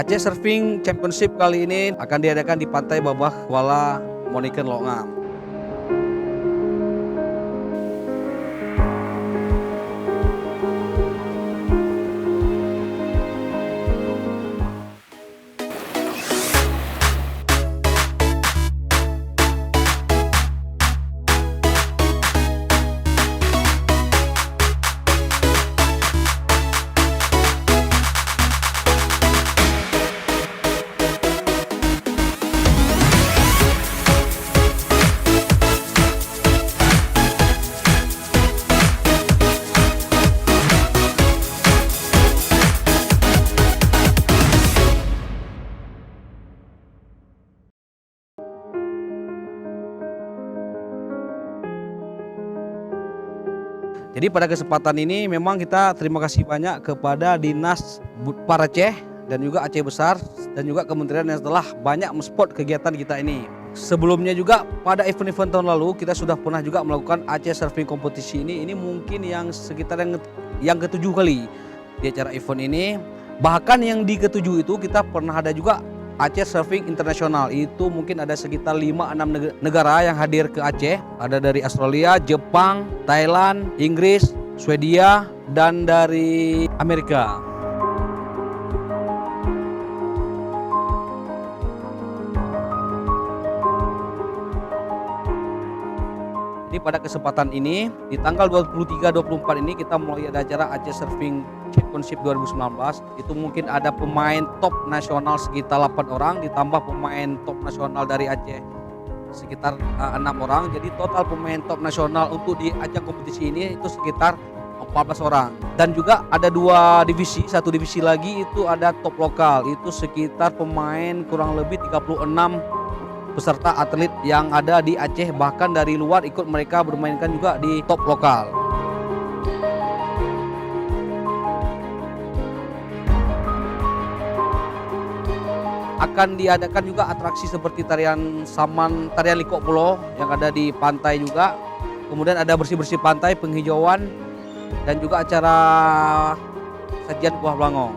Aceh Surfing Championship kali ini akan diadakan di Pantai Babah Kuala Moniken Longam. Jadi pada kesempatan ini memang kita terima kasih banyak kepada Dinas Budpar Aceh dan juga Aceh Besar dan juga kementerian yang telah banyak mensupport kegiatan kita ini. Sebelumnya juga pada event-event tahun lalu kita sudah pernah juga melakukan Aceh Surfing Kompetisi ini. Ini mungkin yang sekitar yang ketujuh kali di acara event ini. Bahkan yang di ketujuh itu kita pernah ada juga Aceh Surfing Internasional. Itu mungkin ada sekitar 5-6 negara yang hadir ke Aceh. Ada dari Australia, Jepang, Thailand, Inggris, Swedia, dan dari Amerika. Jadi pada kesempatan ini di tanggal 23-24 ini kita mulai ada acara Aceh Surfing Championship 2019. Itu mungkin ada pemain top nasional sekitar 8 orang ditambah pemain top nasional dari Aceh sekitar 6 orang. Jadi total pemain top nasional untuk di ajang kompetisi ini itu sekitar 14 orang. Dan juga ada 2 divisi, satu divisi lagi itu ada top lokal. Itu sekitar pemain kurang lebih 36 peserta atlet yang ada di Aceh, bahkan dari luar ikut mereka bermainkan juga di top lokal. Akan diadakan juga atraksi seperti tarian saman, tarian likok pulau yang ada di pantai juga. Kemudian ada bersih-bersih pantai, penghijauan, dan juga acara sajian kuah belangong.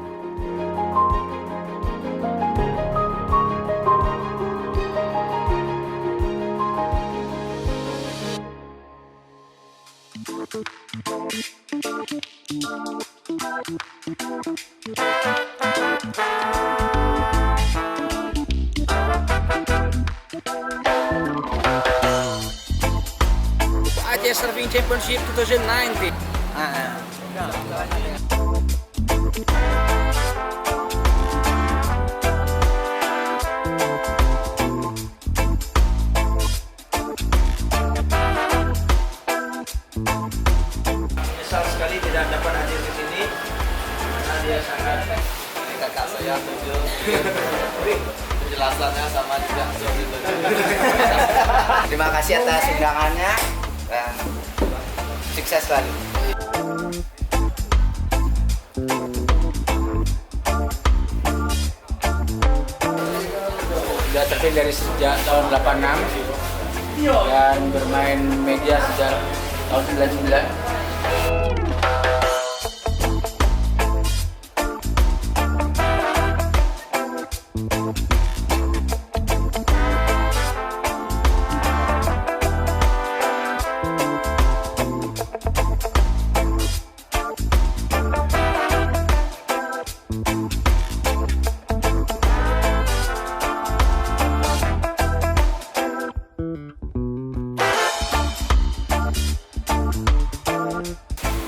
Aceh Surfing Championship 2019. Menyesal sekali tidak dapat hadir di sini karena dia sangat kakak saya setuju. Penjelasannya sama juga. Terima kasih atas undangannya dan sukses selalu. Sudah terpilih dari sejak tahun 86 dan bermain media sejak tahun 99.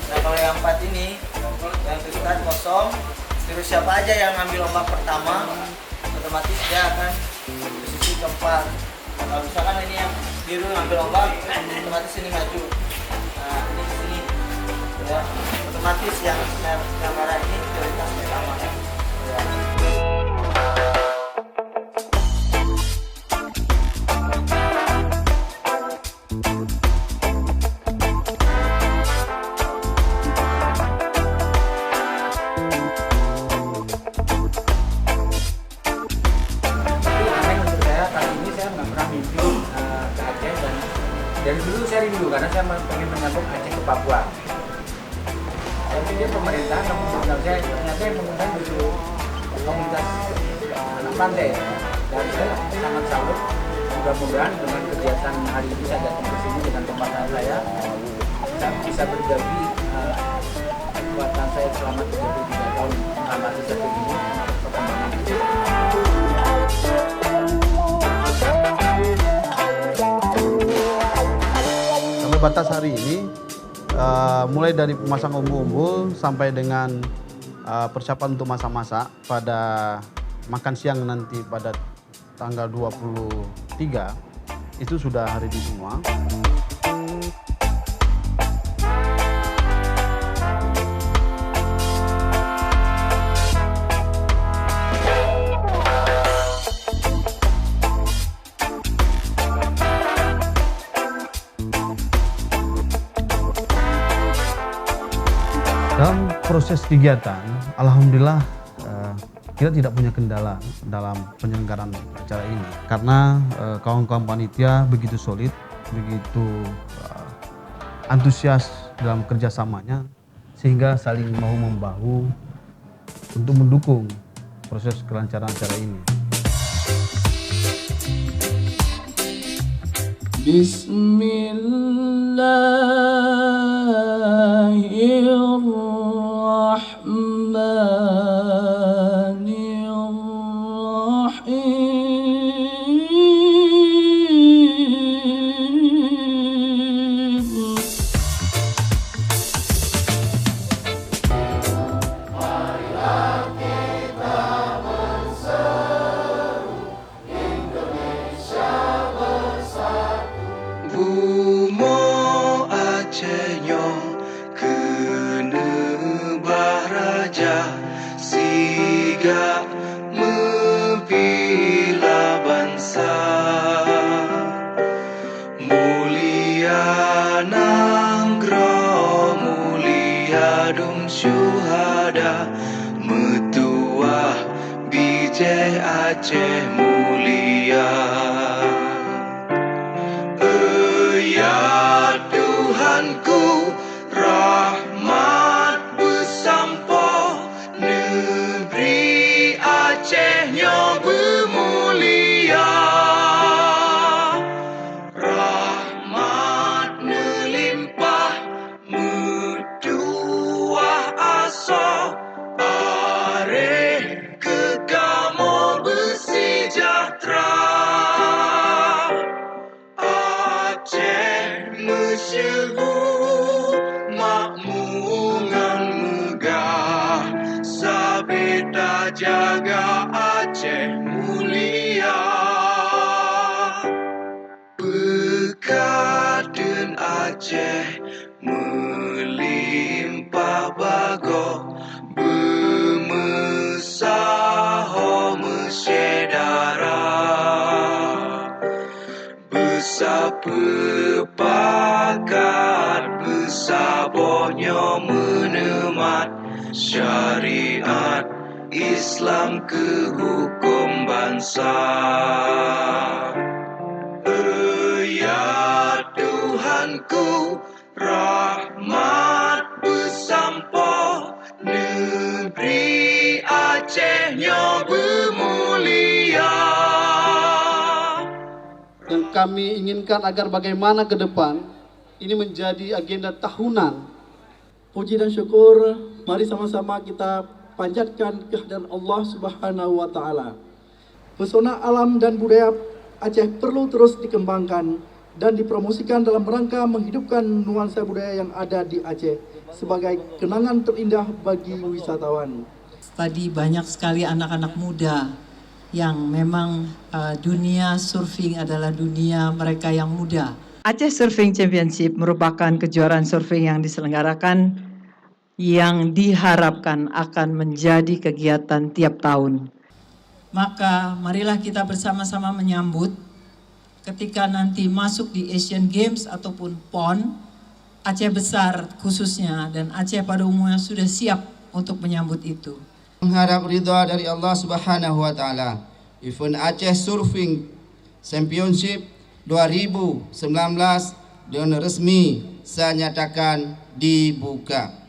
Nah, kalau yang 4 ini yang keempat kosong, terus siapa aja yang ngambil ombak pertama otomatis dia akan posisi keempat. Nah, kalau misalkan ini yang biru ngambil ombak otomatis ini maju. Nah, ini di sini ya, otomatis yang merah ini prioritas pertama ya. Dari dulu saya rindu karena saya pengen menyambung Aceh ke Papua. Saya pikir pemerintah, namun sebenarnya ternyata yang mengundang justru komunitas pandai ya. Dan saya sangat salut. Mudah-mudahan dengan kegiatan hari ini saya datang ke sini dengan kekuatan saya bisa berbagi kekuatan saya selama 33 tahun mengamati satu ini perkembangan itu. Sampai batas hari ini, mulai dari pemasang umbu-umbu sampai dengan persiapan untuk masak-masak pada makan siang nanti pada tanggal 23 itu sudah ready semua. Dalam proses kegiatan, alhamdulillah kita tidak punya kendala dalam penyelenggaraan acara ini karena kawan-kawan panitia begitu solid, begitu antusias dalam kerjasamanya sehingga saling mau membahu untuk mendukung proses kelancaran acara ini. Syuhada Metuah Bijih Aceh mulia. Ya Tuhanku, rahmat bersampo, negeri Acehnya bermulia. Rahmat melimpah, metuah asa, areh kekamo bersejahtera. Aceh mesyhur, makmungan megah, sabeda jaga Aceh mulia. Bekaden Aceh melimpah bago, bermesaho mesyedara. Besapepakat besabohnya menemat syariat Islam ke hukum bangsa. Ya Tuhanku, rahmat bersampo, negeri Acehnya bermulia. Yang kami inginkan agar bagaimana ke depan ini menjadi agenda tahunan. Puji dan syukur, mari sama-sama kita panjatkan kehadiran Allah Subhanahu wa taala. Pesona alam dan budaya Aceh perlu terus dikembangkan dan dipromosikan dalam rangka menghidupkan nuansa budaya yang ada di Aceh sebagai kenangan terindah bagi wisatawan. Tadi banyak sekali anak-anak muda yang memang dunia surfing adalah dunia mereka yang muda. Aceh Surfing Championship merupakan kejuaraan surfing yang diselenggarakan yang diharapkan akan menjadi kegiatan tiap tahun. Maka marilah kita bersama-sama menyambut ketika nanti masuk di Asian Games ataupun PON, Aceh besar khususnya dan Aceh pada umumnya sudah siap untuk menyambut itu. Mengharap ridha dari Allah Subhanahu wa taala. Event Aceh Surfing Championship 2019 dengan resmi saya nyatakan dibuka.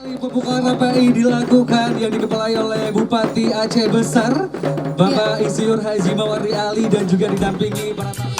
Pembukaan RPI dilakukan yang dikepalai oleh Bupati Aceh Besar, Bapak Insinyur Haji Mawardi Ali, dan juga didampingi para tamu.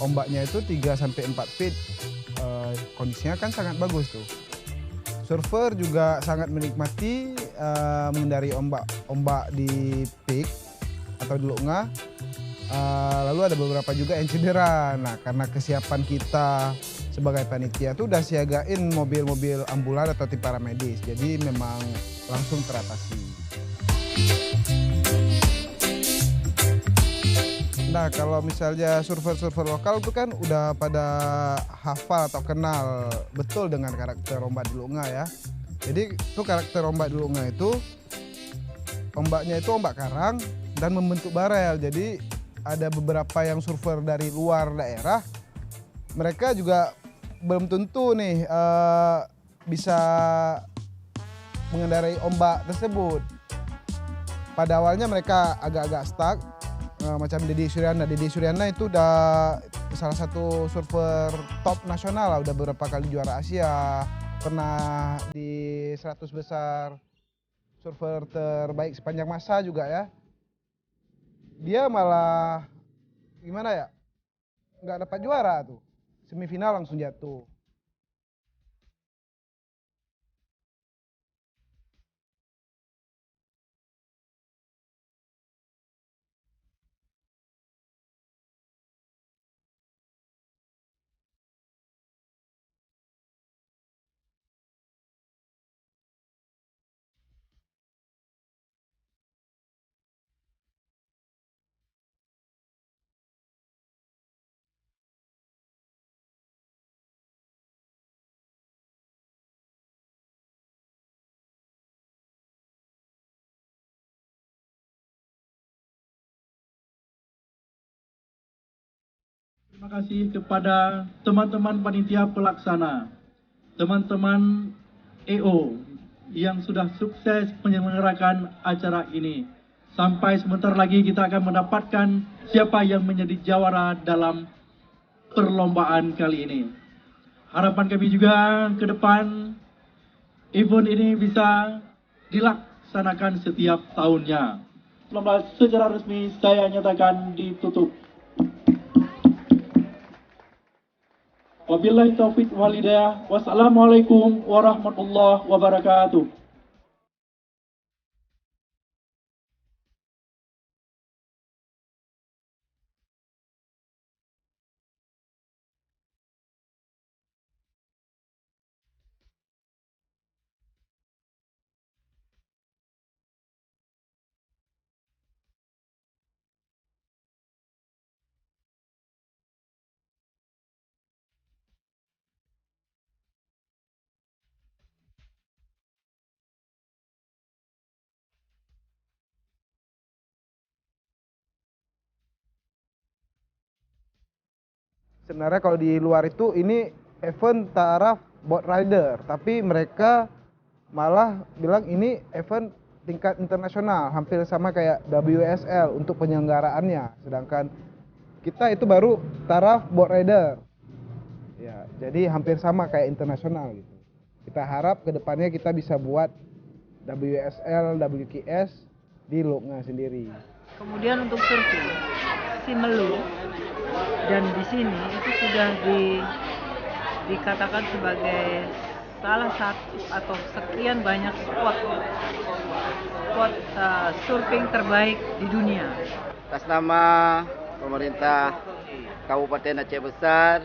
Ombaknya itu 3-4 feet, kondisinya kan sangat bagus tuh. Surfer juga sangat menikmati mengendari ombak di peak atau di Lok Nga. Lalu ada beberapa juga yang cedera. Nah, karena kesiapan kita sebagai panitia tuh udah siagain mobil-mobil ambulan atau tim paramedis, jadi memang langsung teratasi. Nah, kalau misalnya surfer-surfer lokal itu kan udah pada hafal atau kenal betul dengan karakter ombak di Lok Nga ya. Jadi itu karakter ombak di Lok Nga itu, ombaknya itu ombak karang dan membentuk barel. Jadi ada beberapa yang surfer dari luar daerah, mereka juga belum tentu nih bisa mengendarai ombak tersebut. Pada awalnya mereka agak-agak stuck. Macam Deddy Suryana. Deddy Suryana itu udah salah satu surfer top nasional lah, udah beberapa kali juara Asia, pernah di 100 besar surfer terbaik sepanjang masa juga ya. Dia malah gimana ya, nggak dapat juara tuh, semifinal langsung jatuh. Terima kasih kepada teman-teman panitia pelaksana, teman-teman EO yang sudah sukses menyelenggarakan acara ini. Sampai sebentar lagi kita akan mendapatkan siapa yang menjadi jawara dalam perlombaan kali ini. Harapan kami juga ke depan event ini bisa dilaksanakan setiap tahunnya. Lomba secara resmi saya nyatakan ditutup. Wabillahi taufiq walhidayah. Wassalamualaikum warahmatullahi wabarakatuh. Sebenarnya kalau di luar itu ini event taraf boat rider, tapi mereka malah bilang ini event tingkat internasional, hampir sama kayak WSL untuk penyelenggaraannya. Sedangkan kita itu baru taraf boat rider. Ya, jadi hampir sama kayak internasional gitu. Kita harap kedepannya kita bisa buat WSL, WQS di Lukna sendiri. Kemudian untuk surfing, Simelu dan di sini itu sudah dikatakan sebagai salah satu atau sekian banyak spot surfing terbaik di dunia. Atas nama pemerintah Kabupaten Aceh Besar,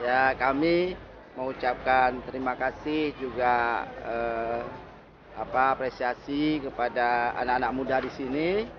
ya kami mengucapkan terima kasih juga apresiasi kepada anak-anak muda di sini.